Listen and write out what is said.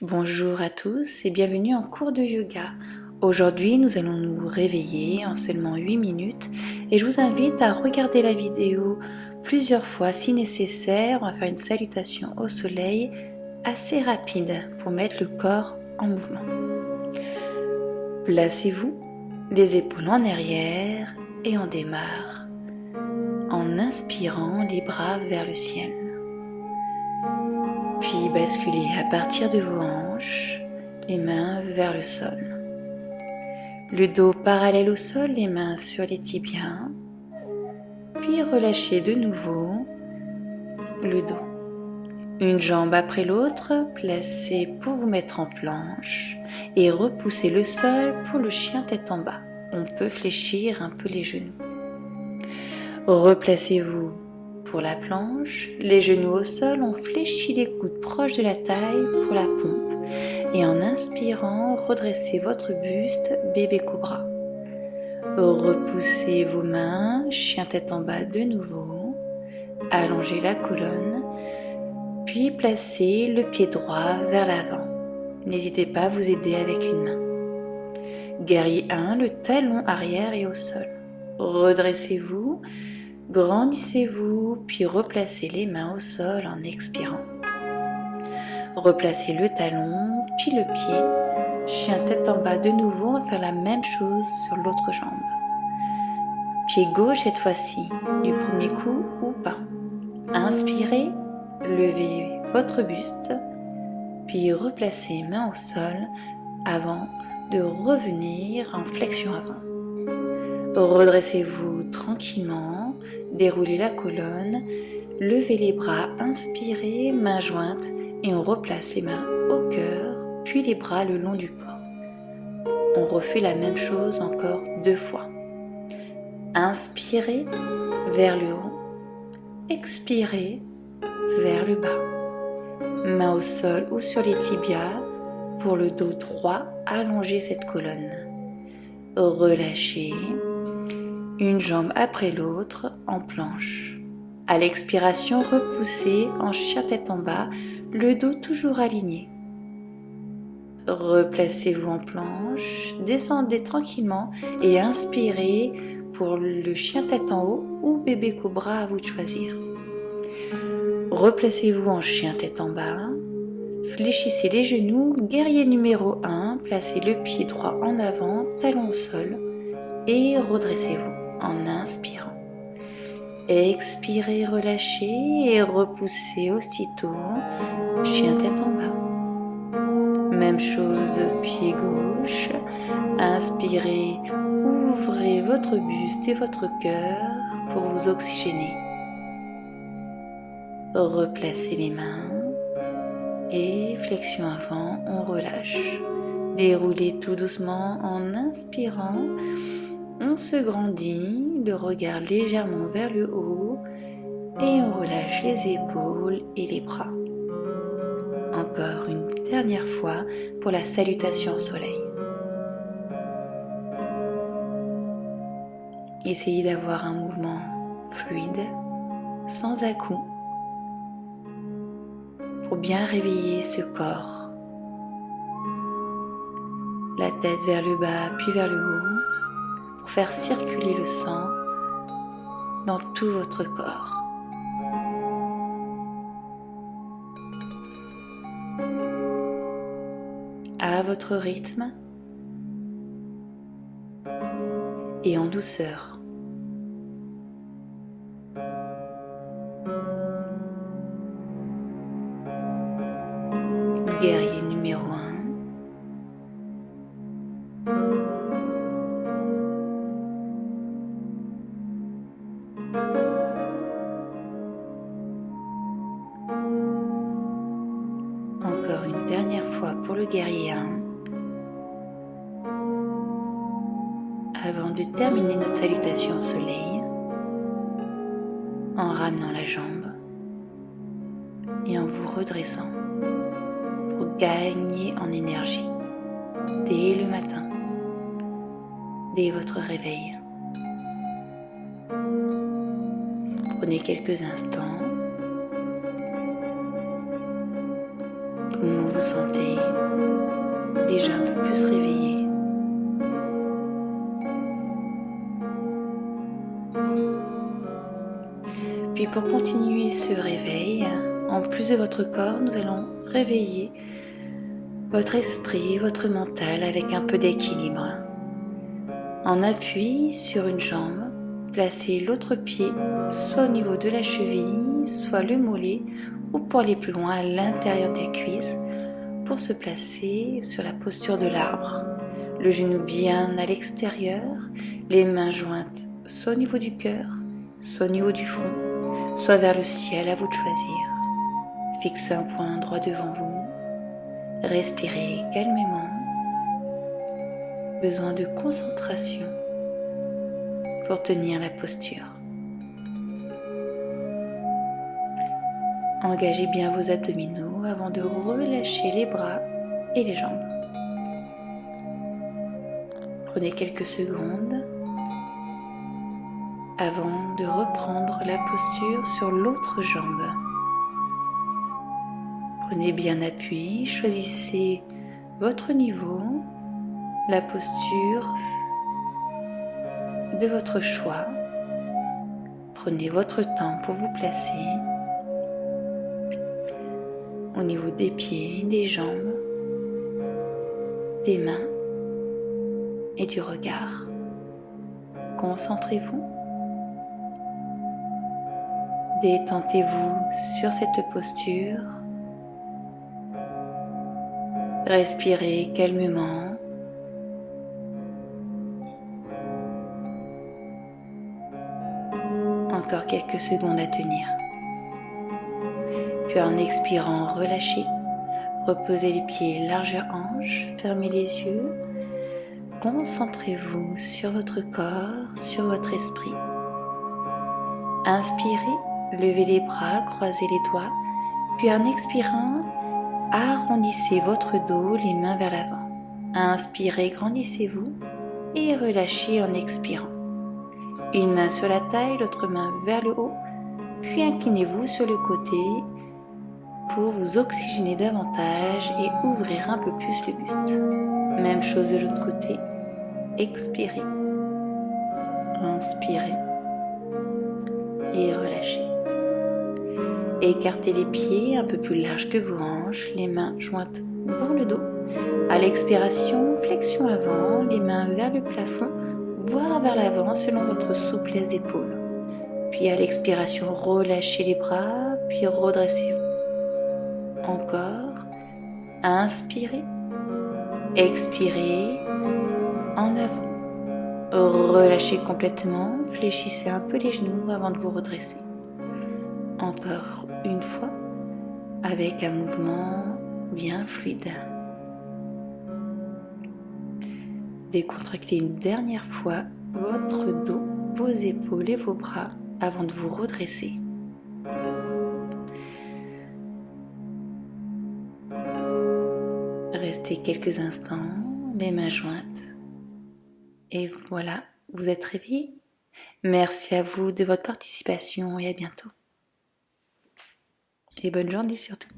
Bonjour à tous et bienvenue en cours de yoga. Aujourd'hui, nous allons nous réveiller en seulement 8 minutes et je vous invite à regarder la vidéo plusieurs fois si nécessaire. On va faire une salutation au soleil assez rapide pour mettre le corps en mouvement. Placez-vous les épaules en arrière et on démarre en inspirant les bras vers le ciel. Puis basculez à partir de vos hanches, les mains vers le sol. Le dos parallèle au sol, les mains sur les tibias. Puis relâchez de nouveau le dos. Une jambe après l'autre, placez pour vous mettre en planche et repoussez le sol pour le chien tête en bas. On peut fléchir un peu les genoux. Replacez-vous pour la planche, les genoux au sol, on fléchit les coudes proches de la taille pour la pompe et en inspirant, redressez votre buste, bébé cobra. Repoussez vos mains, chien tête en bas de nouveau, allongez la colonne, puis placez le pied droit vers l'avant. N'hésitez pas à vous aider avec une main. Guerrier 1, le talon arrière est au sol. Redressez-vous, grandissez-vous, puis replacez les mains au sol en expirant. Replacez le talon, puis le pied. Chien tête en bas de nouveau, on va faire la même chose sur l'autre jambe. Pied gauche cette fois-ci, du premier coup ou pas. Inspirez, levez votre buste, puis replacez main au sol avant de revenir en flexion avant. Redressez-vous tranquillement, déroulez la colonne, levez les bras, inspirez, mains jointes et on replace les mains au cœur, puis les bras le long du corps. On refait la même chose encore 2 fois. Inspirez vers le haut, expirez vers le bas. Main au sol ou sur les tibias, pour le dos droit, allongez cette colonne. Relâchez, une jambe après l'autre en planche. À l'expiration, repoussez en chien tête en bas, le dos toujours aligné. Replacez-vous en planche, descendez tranquillement et inspirez pour le chien tête en haut ou bébé cobra, à vous de choisir. Replacez-vous en chien tête en bas, fléchissez les genoux, guerrier numéro 1, placez le pied droit en avant, talon au sol et redressez-vous en inspirant. Expirez, relâchez et repoussez aussitôt, chien tête en bas. Même chose, pied gauche, inspirez, ouvrez votre buste et votre cœur pour vous oxygéner. Replacez les mains et flexion avant, on relâche. Déroulez tout doucement en inspirant, on se grandit, le regard légèrement vers le haut et on relâche les épaules et les bras. Encore une dernière fois pour la salutation au soleil. Essayez d'avoir un mouvement fluide, sans à-coups, pour bien réveiller ce corps. La tête vers le bas puis vers le haut, pour faire circuler le sang dans tout votre corps. À votre rythme et en douceur. Guerrier numéro 1. Encore une dernière fois pour le guerrier 1. Avant de terminer notre salutation au soleil, en ramenant la jambe et en vous redressant pour gagner en énergie dès le matin, dès votre réveil. Prenez quelques instants Comment vous sentez déjà un peu plus réveillé. Puis pour continuer ce réveil, en plus de votre corps, nous allons réveiller votre esprit, votre mental avec un peu d'équilibre. En appui sur une jambe, placez l'autre pied soit au niveau de la cheville, soit le mollet, ou pour aller plus loin à l'intérieur des cuisses, pour se placer sur la posture de l'arbre. Le genou bien à l'extérieur, les mains jointes soit au niveau du cœur, soit au niveau du front, soit vers le ciel, à vous de choisir. Fixez un point droit devant vous. Respirez calmement. Besoin de concentration pour tenir la posture. Engagez bien vos abdominaux avant de relâcher les bras et les jambes. Prenez quelques secondes avant de reprendre la posture sur l'autre jambe. Prenez bien appui, choisissez votre niveau, la posture de votre choix. Prenez votre temps pour vous placer au niveau des pieds, des jambes, des mains et du regard. Concentrez-vous. Détendez-vous sur cette posture. Respirez calmement. Encore quelques secondes à tenir. Puis en expirant, relâchez. Reposez les pieds largeur hanche, fermez les yeux. Concentrez-vous sur votre corps, sur votre esprit. Inspirez, levez les bras, croisez les doigts. Puis en expirant, arrondissez votre dos, les mains vers l'avant. Inspirez, grandissez-vous et relâchez en expirant. Une main sur la taille, l'autre main vers le haut, puis inclinez-vous sur le côté pour vous oxygéner davantage et ouvrir un peu plus le buste. Même chose de l'autre côté. Expirez. Inspirez. Et relâchez. Écartez les pieds un peu plus larges que vos hanches, les mains jointes dans le dos. À l'expiration, flexion avant, les mains vers le plafond, voire vers l'avant selon votre souplesse d'épaule. Puis à l'expiration, relâchez les bras, puis redressez-vous. Encore. Inspirez. Expirez. En avant. Relâchez complètement. Fléchissez un peu les genoux avant de vous redresser. Encore une fois. Avec un mouvement bien fluide. Décontractez une dernière fois votre dos, vos épaules et vos bras avant de vous redresser. Restez quelques instants, les mains jointes. Et voilà, vous êtes réveillés. Merci à vous de votre participation et à bientôt. Et bonne journée surtout.